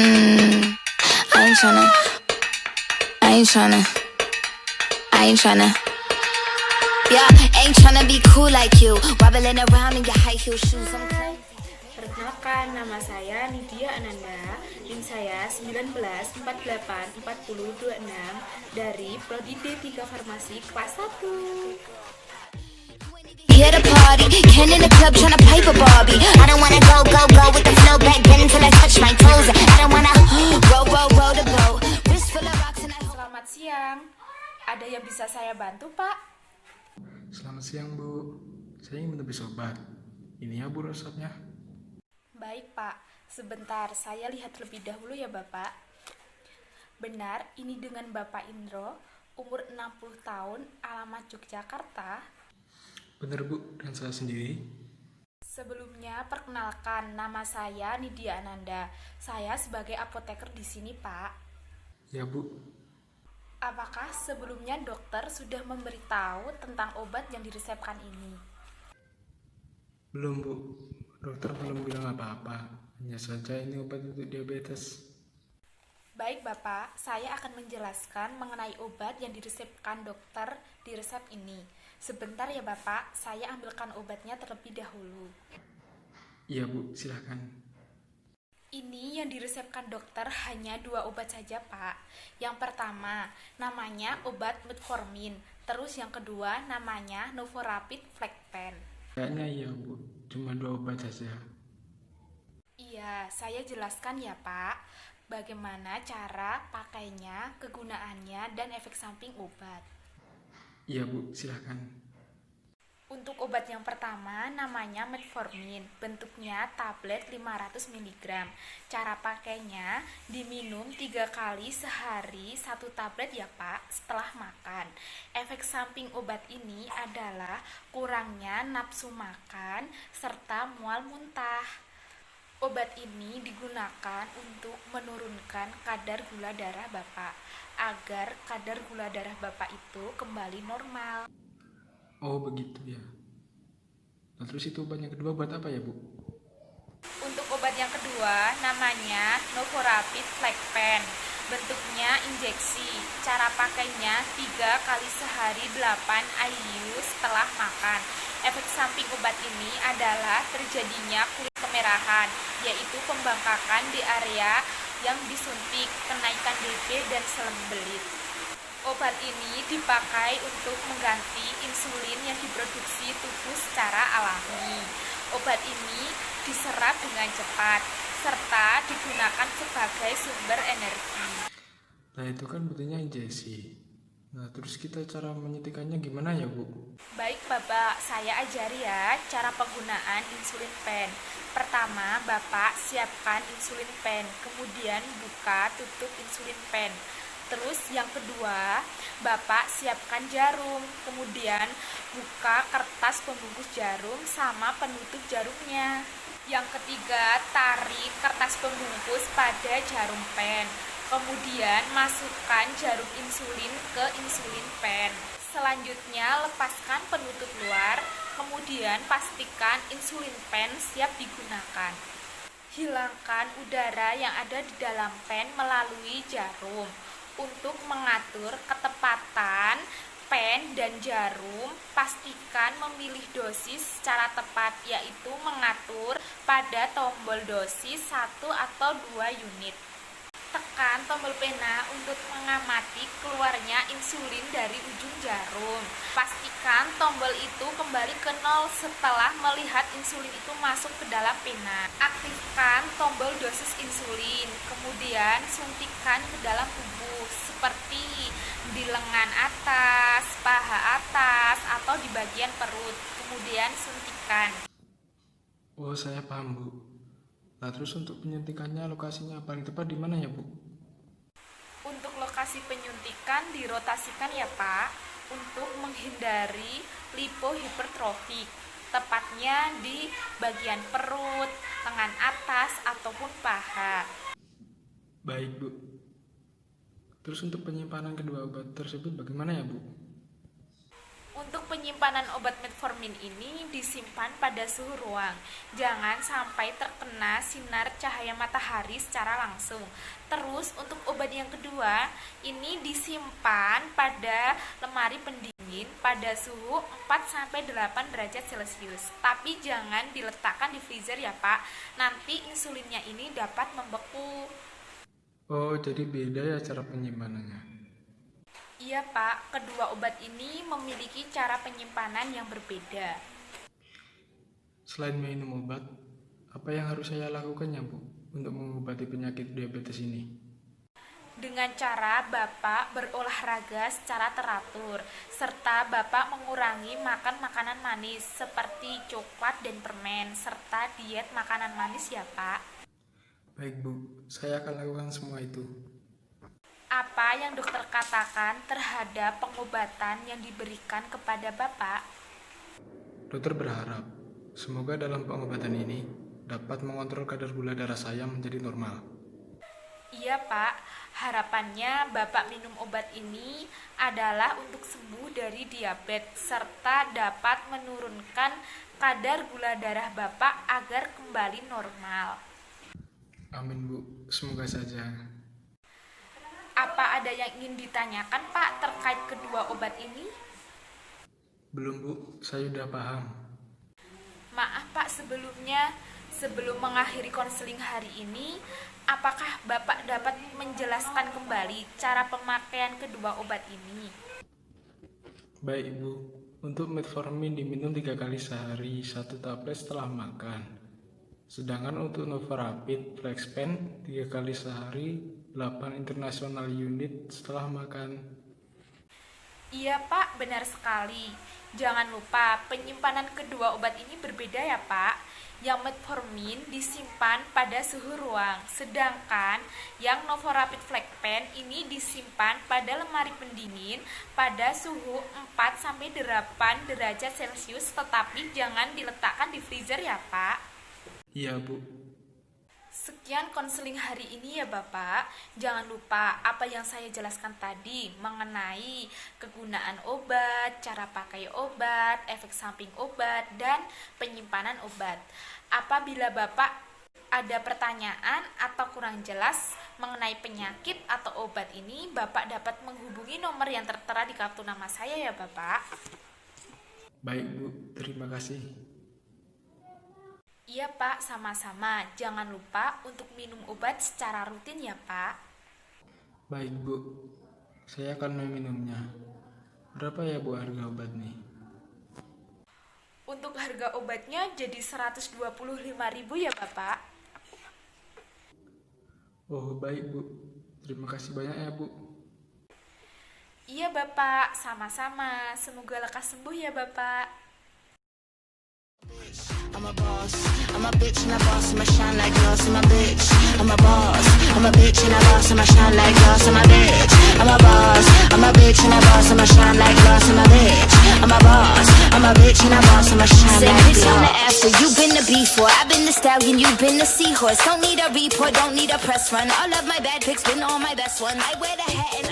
Mm, I ain't tryna, I ain't tryna, I ain't tryna. Yeah, ain't tryna be cool like you, wobbling around in your high heel shoes. I'm crazy. Perkenalkan, nama saya Nidia Ananda, NIM saya 19484026 dari Prodi D3 Farmasi kelas 1. Here to party, Ken in the club tryna pipe a Barbie. I don't wanna go with the flow back then till I touch my toes. I don't wanna row the boat. Wrist full of rocks and I Selamat siang, ada yang bisa saya bantu, Pak? Selamat siang, Bu. Saya ingin menebus obat. Ini ya, Bu, resepnya. Baik, Pak. Sebentar, saya lihat lebih dahulu ya, Bapak. Benar, ini dengan Bapak Indro, umur 60 tahun, alamat Yogyakarta. Benar, Bu, dan saya sendiri. Sebelumnya, perkenalkan, nama saya Nidia Ananda. Saya sebagai apoteker di sini, Pak. Ya, Bu. Apakah sebelumnya dokter sudah memberitahu tentang obat yang diresepkan ini? Belum, Bu. Dokter belum bilang apa-apa. Hanya saja ini obat untuk diabetes. Baik, Bapak, saya akan menjelaskan mengenai obat yang diresepkan dokter di resep ini. Sebentar ya, Bapak, saya ambilkan obatnya terlebih dahulu. Iya, Bu, silahkan. Ini yang diresepkan dokter hanya 2 obat saja, Pak. Yang pertama, namanya obat metformin. Terus yang kedua, namanya Novorapid Flexpen. Kayaknya iya, Bu. Cuma 2 obat saja. Iya, saya jelaskan ya, Pak. Bagaimana cara pakainya, kegunaannya, dan efek samping obat. Iya, Bu, silahkan. Untuk obat yang pertama namanya metformin, bentuknya tablet 500 mg. Cara pakainya diminum 3 kali sehari 1 tablet ya Pak, setelah makan. Efek samping obat ini adalah kurangnya nafsu makan serta mual muntah. Obat ini digunakan untuk menurunkan kadar gula darah Bapak, agar kadar gula darah Bapak itu kembali normal. Oh, begitu ya. Nah, terus itu obat yang kedua buat apa ya, Bu? Untuk obat yang kedua namanya Novorapid Flexpen. Bentuknya injeksi. Cara pakainya 3 kali sehari 8 IU setelah makan. Efek samping obat ini adalah terjadinya kulit kemerahan, yaitu pembengkakan di area yang disuntik, kenaikan DP dan sembelit. Obat ini dipakai untuk mengganti insulin yang diproduksi tubuh secara alami. Obat ini diserap dengan cepat, serta digunakan sebagai sumber energi. Nah, itu kan butuhnya injeksi. Nah, terus kita cara menyuntikannya gimana ya, Bu? Baik Bapak, saya ajari ya cara penggunaan insulin pen. Pertama, Bapak siapkan insulin pen, kemudian buka tutup insulin pen. Terus yang kedua, Bapak siapkan jarum, kemudian buka kertas pembungkus jarum sama penutup jarumnya. Yang ketiga, tarik kertas pembungkus pada jarum pen. Kemudian masukkan jarum insulin ke insulin pen. Selanjutnya, lepaskan penutup luar, kemudian pastikan insulin pen siap digunakan. Hilangkan udara yang ada di dalam pen melalui jarum. Untuk mengatur ketepatan pen dan jarum, pastikan memilih dosis secara tepat, yaitu mengatur pada tombol dosis 1 atau 2 unit. Tekan tombol pena untuk mengamati keluarnya insulin dari ujung jarum. Pastikan tombol itu kembali ke 0 setelah melihat insulin itu masuk ke dalam pena. Aktifkan tombol dosis insulin, kemudian suntikan ke dalam tubuh seperti di lengan atas, paha atas, atau di bagian perut. Kemudian suntikan. Oh, saya paham, Bu. Nah, terus untuk penyuntikannya lokasinya paling tepat di mana ya, Bu? Untuk lokasi penyuntikan dirotasikan ya Pak, untuk menghindari lipohipertrofik, tepatnya di bagian perut, lengan atas, ataupun paha. Baik, Bu. Terus untuk penyimpanan kedua obat tersebut bagaimana ya, Bu? Untuk penyimpanan obat metformin ini disimpan pada suhu ruang. Jangan sampai terkena sinar cahaya matahari secara langsung. Terus untuk obat yang kedua, ini disimpan pada lemari pendingin pada suhu 4-8 derajat Celcius. Tapi jangan diletakkan di freezer ya Pak, nanti insulinnya ini dapat membeku. Oh, jadi beda ya cara penyimpanannya. Iya Pak, kedua obat ini memiliki cara penyimpanan yang berbeda. Selain minum obat, apa yang harus saya lakukan ya Bu untuk mengobati penyakit diabetes ini? Dengan cara Bapak berolahraga secara teratur, serta Bapak mengurangi makan makanan manis seperti coklat dan permen, serta diet makanan manis ya Pak. Baik Bu, saya akan lakukan semua itu. Apa yang dokter katakan terhadap pengobatan yang diberikan kepada Bapak? Dokter berharap semoga dalam pengobatan ini dapat mengontrol kadar gula darah saya menjadi normal. Iya Pak, harapannya Bapak minum obat ini adalah untuk sembuh dari diabetes serta dapat menurunkan kadar gula darah Bapak agar kembali normal. Amin Bu, semoga saja. Apa ada yang ingin ditanyakan Pak terkait kedua obat ini? Belum Bu, saya sudah paham. Maaf Pak sebelumnya, sebelum mengakhiri konseling hari ini, apakah Bapak dapat menjelaskan kembali cara pemakaian kedua obat ini? Baik Bu, untuk metformin diminum 3 kali sehari, 1 tablet setelah makan. Sedangkan untuk Novorapid Flexpen 3 kali sehari, 8 international unit setelah makan. Iya Pak, benar sekali. Jangan lupa penyimpanan kedua obat ini berbeda ya Pak. Yang metformin disimpan pada suhu ruang, sedangkan yang Novorapid Flexpen ini disimpan pada lemari pendingin pada suhu 4-8 derajat Celcius, tetapi jangan diletakkan di freezer ya Pak. Iya Bu. Sekian konseling hari ini ya Bapak. Jangan lupa apa yang saya jelaskan tadi mengenai kegunaan obat, cara pakai obat, efek samping obat, dan penyimpanan obat. Apabila Bapak ada pertanyaan atau kurang jelas mengenai penyakit atau obat ini, Bapak dapat menghubungi nomor yang tertera di kartu nama saya ya Bapak. Baik Bu, terima kasih. Iya Pak, sama-sama. Jangan lupa untuk minum obat secara rutin ya Pak. Baik Bu, saya akan meminumnya. Berapa ya Bu harga obat nih? Untuk harga obatnya jadi 125.000 ya Bapak. Oh baik Bu, terima kasih banyak ya Bu. Iya Bapak, sama-sama. Semoga lekas sembuh ya Bapak. I'm a boss, I'm a bitch and a boss, I'ma shine like glass, I'm a bitch. I'm a boss, I'm a bitch and a boss, I'ma shine like glass, I'm a bitch. I'm a boss, I'm a bitch and a boss, I'ma shine like glass, I'm a bitch. I'm a boss, I'm a bitch and a boss, I'ma shine like glass. Bitch, I'm the after, you been the before, I've been the stallion, you've been the seahorse. Don't need a report, don't need a press run. All of my bad pics been on my best one. I wear the hat and